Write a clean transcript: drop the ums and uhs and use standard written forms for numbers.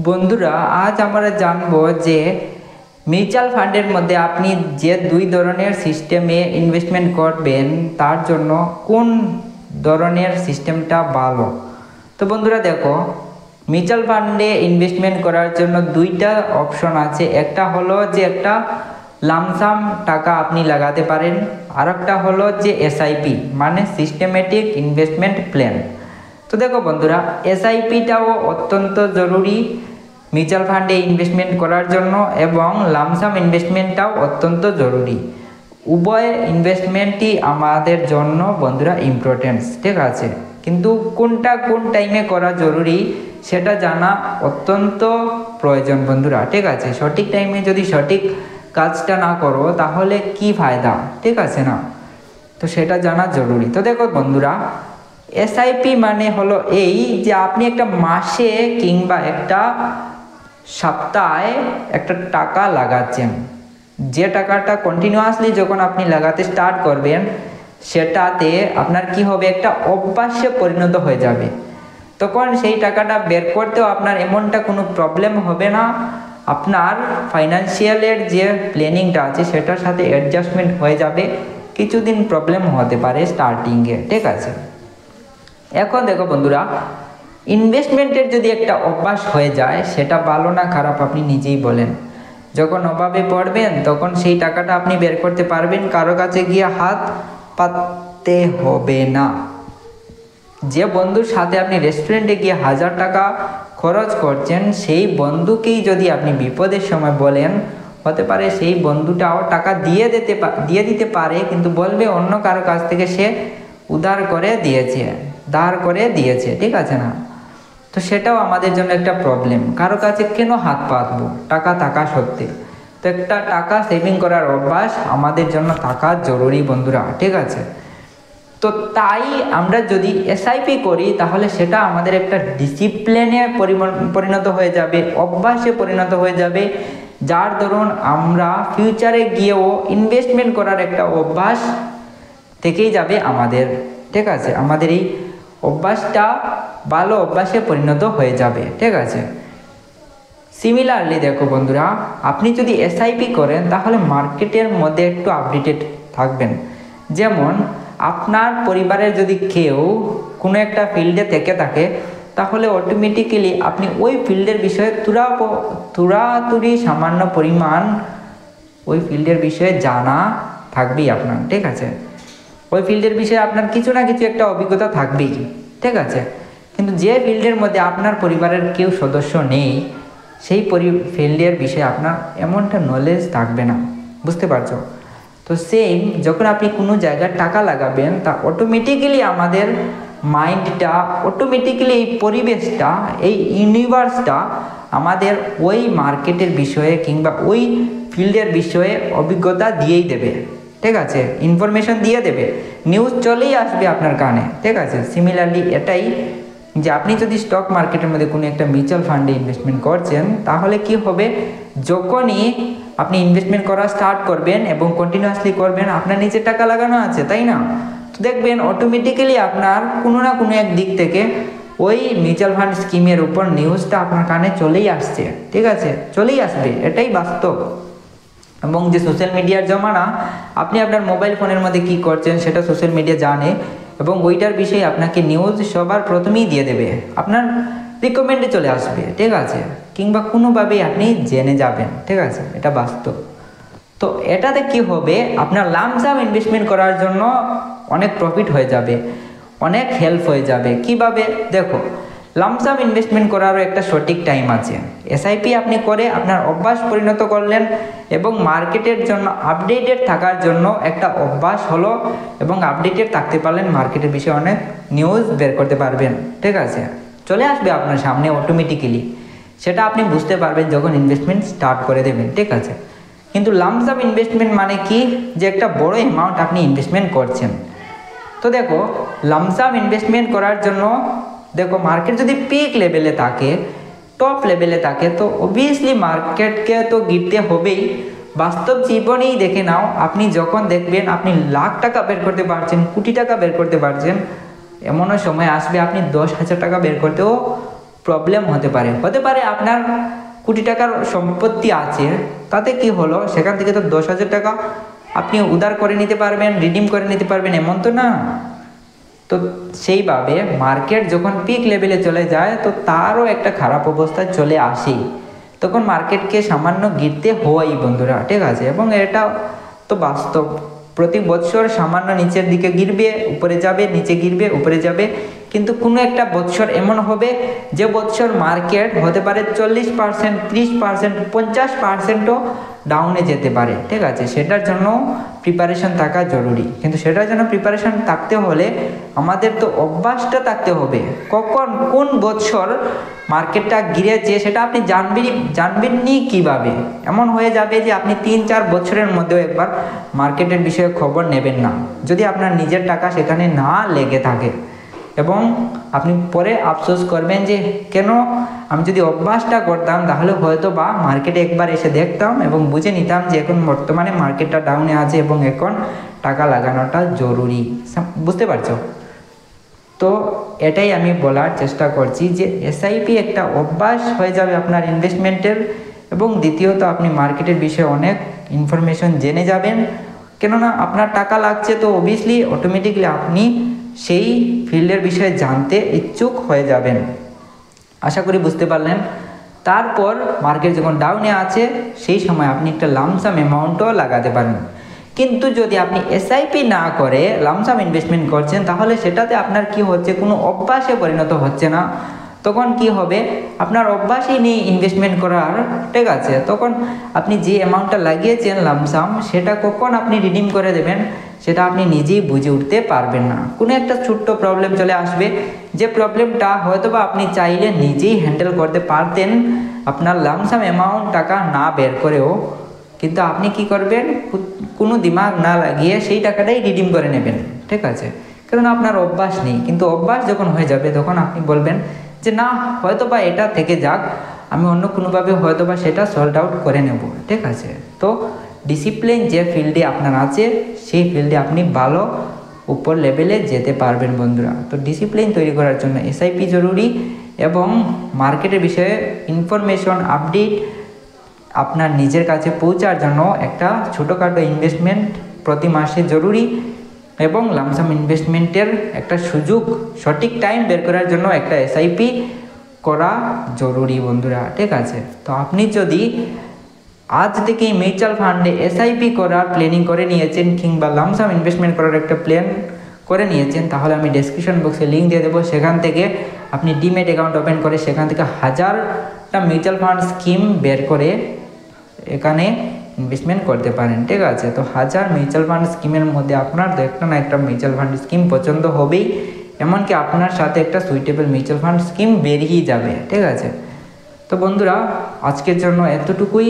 বন্ধুরা, আজ আমরা জানবো যে মিউচুয়াল ফান্ডের মধ্যে আপনি যে দুই ধরনের সিস্টেমে ইনভেস্টমেন্ট করবেন তার জন্য কোন ধরনের সিস্টেমটা ভালো। তো বন্ধুরা দেখো, মিউচুয়াল ফান্ডে ইনভেস্টমেন্ট করার জন্য দুইটা অপশন আছে। একটা হলো যে একটা লামসাম টাকা আপনি লাগাতে পারেন, আর একটা হলো যে এসআইপি মানে সিস্টেমেটিক ইনভেস্টমেন্ট প্ল্যান। তো দেখো বন্ধুরা, এসআইপিটাও অত্যন্ত জরুরি মিউচুয়াল ফান্ডে ইনভেস্টমেন্ট করার জন্য, এবং লামসাম ইনভেস্টমেন্টটাও অত্যন্ত জরুরি। উভয় ইনভেস্টমেন্টই আমাদের জন্য বন্ধুরা ইম্পর্টেন্স, ঠিক আছে। কিন্তু কোনটা কোন টাইমে করা জরুরি সেটা জানা অত্যন্ত প্রয়োজন বন্ধুরা, ঠিক আছে। সঠিক টাইমে যদি সঠিক কাজটা না করো তাহলে কি ফায়দা, ঠিক আছে না? তো সেটা জানা জরুরি। তো দেখো বন্ধুরা, এসআইপি মানে হলো এই যে আপনি একটা মাসে কিংবা একটা সপ্তাহে একটা টাকা লাগাচ্ছেন। যে টাকাটা কন্টিনিউয়াসলি যখন আপনি লাগাতে স্টার্ট করবেন সেটাতে আপনার কি হবে, একটা অভ্যাসে পরিণত হয়ে যাবে। তখন সেই টাকাটা বের করতেও আপনার এমনটা কোনো প্রবলেম হবে না। আপনার ফাইন্যান্সিয়ালের যে প্ল্যানিংটা আছে সেটার সাথে অ্যাডজাস্টমেন্ট হয়ে যাবে। কিছুদিন প্রবলেম হতে পারে স্টার্টিংয়ে, ঠিক আছে। এখন দেখো বন্ধুরা, ইনভেস্টমেন্টের যদি একটা অভ্যাস হয়ে যায় সেটা ভালো না খারাপ আপনি নিজেই বলেন। যখন অভাবে পড়বেন তখন সেই টাকাটা আপনি বের করতে পারবেন, কারো কাছে গিয়ে হাত পাততে হবে না। যে বন্ধুর সাথে আপনি রেস্টুরেন্টে গিয়ে 1000 টাকা খরচ করছেন, সেই বন্ধুকেই যদি আপনি বিপদের সময় বলেন, হতে পারে সেই বন্ধুটাও টাকা দিয়ে দিতে পারে, কিন্তু বলবে অন্য কারো কাছ থেকে সে উধার করে দিয়েছে, ধার করে দিয়েছে, ঠিক আছে না? তো সেটাও আমাদের জন্য একটা প্রবলেম। কারো কাছে কেন হাত পাতবো টাকা থাকা সত্ত্বে? তো একটা টাকা সেভিং করার অভ্যাস আমাদের জন্য থাকা জরুরি বন্ধুরা, ঠিক আছে। তো তাই আমরা যদি এসআইপি করি তাহলে সেটা আমাদের একটা ডিসিপ্লিনে পরিণত হয়ে যাবে, অভ্যাসে পরিণত হয়ে যাবে, যার দরুন আমরা ফিউচারে গিয়েও ইনভেস্টমেন্ট করার একটা অভ্যাস থেকেই যাবে আমাদের, ঠিক আছে। আমাদের এই অভ্যাসটা ভালো অভ্যাসে পরিণত হয়ে যাবে, ঠিক আছে। সিমিলারলি দেখো বন্ধুরা, আপনি যদি এসআইপি করেন তাহলে মার্কেটের মধ্যে একটু আপডেটেড থাকবেন। যেমন আপনার পরিবারের যদি কেউ কোনো একটা ফিল্ডে থেকে থাকে তাহলে অটোমেটিক্যালি আপনি ওই ফিল্ডের বিষয়ে তুরাতুরি সামান্য পরিমাণ ওই ফিল্ডের বিষয়ে জানা থাকবেই আপনার, ঠিক আছে। ওই ফিল্ডের বিষয়ে আপনার কিছু না কিছু একটা অভিজ্ঞতা থাকবেই, ঠিক আছে। কিন্তু যে ফিল্ডের মধ্যে আপনার পরিবারের কেউ সদস্য নেই, সেই ফিল্ডের বিষয়ে আপনার এমনটা নলেজ থাকবে না, বুঝতে পারছো? তো সেম যখন আপনি কোনো জায়গায় টাকা লাগাবেন তা অটোমেটিক্যালি আমাদের মাইন্ডটা, অটোমেটিক্যালি এই পরিবেশটা, এই ইউনিভার্সটা আমাদের ওই মার্কেটের বিষয়ে কিংবা ওই ফিল্ডের বিষয়ে অভিজ্ঞতা দিয়েই দেবে, ঠিক আছে। ইনফরমেশন দিয়ে দেবে, নিউজ চলেই আসবে আপনার কানে, ঠিক আছে। সিমিলারলি এটাই যে আপনি যদি স্টক মার্কেটের মধ্যে কোনো একটা মিউচুয়াল ফান্ডে ইনভেস্টমেন্ট করছেন তাহলে কি হবে, যখনই আপনি ইনভেস্টমেন্ট করা স্টার্ট করবেন এবং কন্টিনিউয়াসলি করবেন, আপনার নিচে টাকা লাগানো আছে তাই না? তো দেখবেন অটোমেটিক্যালি আপনার কোনো না কোনো এক দিক থেকে ওই মিউচুয়াল ফান্ড স্কিমের উপর নিউজটা আপনার কানে চলেই আসছে, ঠিক আছে, চলেই আসবে, এটাই বাস্তব। এবং যে সোশ্যাল মিডিয়ার জমানা, আপনি আপনার মোবাইল ফোনের মধ্যে কি করছেন সেটা সোশ্যাল মিডিয়া জানে, এবং ওইটার বিষয়ে আপনাকে নিউজ সবার প্রথমেই দিয়ে দেবে, আপনার রিকমেন্ডে চলে আসবে, ঠিক আছে, কিংবা কোনোভাবেই আপনি জেনে যাবেন, ঠিক আছে, এটা বাস্তব। তো এটাতে কি হবে, আপনার লামসাম ইনভেস্টমেন্ট করার জন্য অনেক প্রফিট হয়ে যাবে, অনেক হেল্প হয়ে যাবে। কিভাবে দেখো, লামসাম ইনভেস্টমেন্ট করারও একটা সঠিক টাইম আছে। এসআইপি আপনি করে আপনার অভ্যাস পরিণত করলেন, এবং মার্কেটের জন্য আপডেটেড থাকার জন্য একটা অভ্যাস হলো, এবং আপডেটেড থাকতে পারলেন, মার্কেটের বিষয়ে অনেক নিউজ বের করতে পারবেন, ঠিক আছে, চলে আসবে আপনার সামনে অটোমেটিক্যালি। সেটা আপনি বুঝতে পারবেন যখন ইনভেস্টমেন্ট স্টার্ট করে দেবেন, ঠিক আছে। কিন্তু লামসাম ইনভেস্টমেন্ট মানে কি, যে একটা বড় অ্যামাউন্ট আপনি ইনভেস্টমেন্ট করছেন। তো দেখো, লামসাম ইনভেস্টমেন্ট করার জন্য দেখো, মার্কেট যদি পিক লেভেলে থাকে, টপ লেভেলে থাকে, তো অবভিয়াসলি মার্কেটকে তো গিরতে হবেই। বাস্তব জীবনেই দেখে নাও, আপনি যখন দেখবেন আপনি লাখ টাকা বের করতে পারছেন, কোটি টাকা বের করতে পারছেন, এমনও সময় আসবে আপনি 10,000 টাকা বের করতেও প্রবলেম হতে পারে আপনার কোটি টাকার সম্পত্তি আছে, তাতে কি হলো, সেখান থেকে তো 10,000 টাকা আপনি উধার করে নিতে পারবেন, রিডিম করে নিতে পারবেন, এমন তো না। তো সেইভাবে মার্কেট যখন পিক লেভেলে চলে যায় তো তারও একটা খারাপ অবস্থায় চলে আসে, তখন মার্কেটকে সামান্য গিরতে হয় বন্ধুরা, ঠিক আছে। এবং এটা তো বাস্তব, প্রতি বছর সামান্য নিচের দিকে গিরবে, উপরে যাবে, নিচে গিরবে, উপরে যাবে, কিন্তু কোনো একটা বছর এমন হবে যে বছর মার্কেট হতে পারে 40%, 30%, 50%ও ডাউনে যেতে পারে, ঠিক আছে। সেটার জন্য প্রিপারেশন থাকা জরুরি, কিন্তু সেটার জন্য প্রিপারেশন থাকতে হলে আমাদের তো অভ্যাসটা থাকতে হবে। কখন কোন বছর মার্কেটটা গিরেছে সেটা আপনি জানবেননি কিভাবে। এমন হয়ে যাবে যে আপনি 3-4 বছরের মধ্যেও একবার মার্কেটের বিষয়ে খবর নেবেন না, যদি আপনার নিজের টাকা সেখানে না লেগে থাকে, এবং আপনি পরে আফসোস করবেন যে কেন আমি যদি অভ্যাসটা করতাম তাহলে হয়তো বা মার্কেটে একবার এসে দেখতাম এবং বুঝে নিতাম যে এখন বর্তমানে মার্কেটটা ডাউনে আছে এবং এখন টাকা লাগানোটা জরুরি। বুঝতে পারছো? তো এটাই আমি বলার চেষ্টা করছি যে এসআইপি একটা অভ্যাস হয়ে যাবে আপনার ইনভেস্টমেন্টের, এবং দ্বিতীয়ত আপনি মার্কেটের বিষয়ে অনেক ইনফরমেশন জেনে যাবেন, কেননা আপনার টাকা লাগছে তো অবভিয়াসলি অটোমেটিকলি আপনি সেই ফিল্ডের বিষয়ে জানতে ইচ্ছুক হয়ে যাবেন। আশা করি বুঝতে পারলেন। তারপর মার্কেট যখন ডাউনে আছে সেই সময় আপনি একটা লামসাম অ্যামাউন্টও লাগাতে পারেন। কিন্তু যদি আপনি এসআইপি না করে লামসাম ইনভেস্টমেন্ট করছেন তাহলে সেটাতে আপনার কি হচ্ছে, কোনো অভ্যাসে পরিণত হচ্ছে না। তখন কি হবে, আপনার অভ্যাসই নেই ইনভেস্টমেন্ট করার, ঠিক আছে। তখন আপনি যে অ্যামাউন্টটা লাগিয়েছেন লামসাম, সেটা কখন আপনি রিডিম করে দেবেন সেটা আপনি নিজেই বুঝে উঠতে পারবেন না। কোনো একটা ছোট্ট প্রবলেম চলে আসবে, যে প্রবলেমটা হয়তোবা আপনি চাইলে নিজেই হ্যান্ডেল করতে পারতেন আপনার লামসাম অ্যামাউন্ট টাকা না বের করেও, কিন্তু আপনি কি করবেন, কোনো দিমাগ না লাগিয়ে সেই টাকাটাই রিডিম করে নেবেন, ঠিক আছে। কারণ আপনার অভ্যাস নেই, কিন্তু অভ্যাস যখন হয়ে যাবে তখন আপনি বলবেন যে না, হয়তোবা এটা থেকে যাক, আমি অন্য কোনোভাবে হয়তোবা সেটা সল্ট আউট করে নেব, ঠিক আছে। তো ডিসিপ্লিন যে ফিল্ডে আপনার আছে সেই ফিল্ডে আপনি ভালো উপর লেভেলে যেতে পারবেন বন্ধুরা। তো ডিসিপ্লিন তৈরি করার জন্য এসআইপি জরুরি, এবং মার্কেটের বিষয়ে ইনফরমেশন আপডেট আপনার নিজের কাছে পৌঁছার জন্য একটা ছোটোখাটো ইনভেস্টমেন্ট প্রতি মাসে জরুরি, এবং লামসাম ইনভেস্টমেন্টের একটা সুযোগ সঠিক টাইম বের করার জন্য একটা এসআইপি করা জরুরি বন্ধুরা, ঠিক আছে। তো আপনি যদি আজ থেকেই মিউচুয়াল ফান্ডে এসআইপি করার প্ল্যানিং করে নিয়েছেন, কিংবা লামসাম ইনভেস্টমেন্ট করার একটা প্ল্যান করে নিয়েছেন, তাহলে আমি ডেসক্রিপশন বক্সে লিঙ্ক দিয়ে দেবো, সেখান থেকে আপনি ডিমেট অ্যাকাউন্ট ওপেন করে সেখান থেকে 1000টা মিউচুয়াল ফান্ড স্কিম বের করে এখানে ইনভেস্টমেন্ট করতে পারেন, ঠিক আছে। তো 1000 মিউচুয়াল ফান্ড স্কিমের মধ্যে আপনার তো একটা না একটা মিউচুয়াল ফান্ড স্কিম পছন্দ হবেই, এমনকি আপনার সাথে একটা সুইটেবল মিউচুয়াল ফান্ড স্কিম বেরিয়ে যাবে, ঠিক আছে। তো বন্ধুরা আজকের জন্য এতটুকুই।